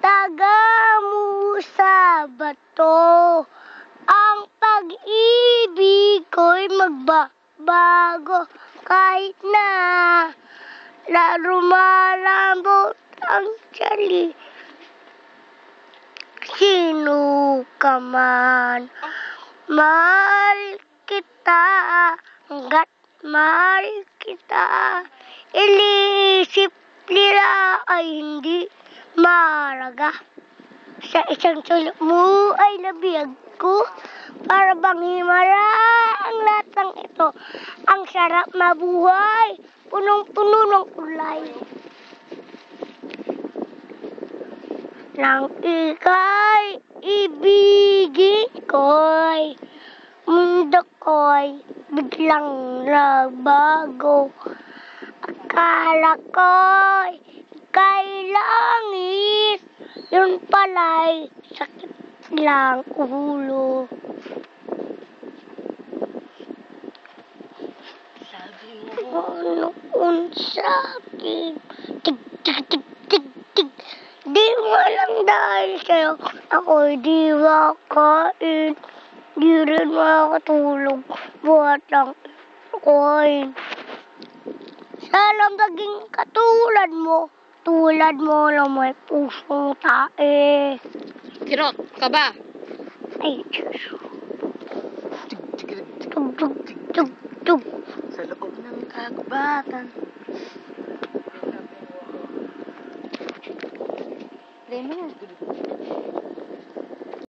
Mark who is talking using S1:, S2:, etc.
S1: Taga mo sa bato, ang pag-ibig ko'y magbabago kahit na lumalambot ang tiyan. Sino ka man, mahal kita hanggat mahal kita. Ilisip nila ay hindi mahalaga. Sa isang sulok mo ay nabiyag ko, para bang himala ang lahat ng ito. Ang sarap mabuhay, punong-puno ng kulay. Nang ika'y ibigin ko'y, mundo ko'y biglang nagbago. Akala ko'y ika'y langit, yun pala'y sakit lang ulo.
S2: Sabi mo,
S1: Noon sa'kin, tig, tig, tig, tig, tig. Di mo alam dahil sa'yo, ako'y di makain. Di rin makatulog, buhat lang ko'y. Sana maging katulad mo na may pusong tae.
S2: kirot ka ba?
S1: Ay, Diyos.
S3: Tig, tig, tig,
S1: Tug, tug, tug, tug.
S3: sa loob ng kagubatan.
S2: Play mo na.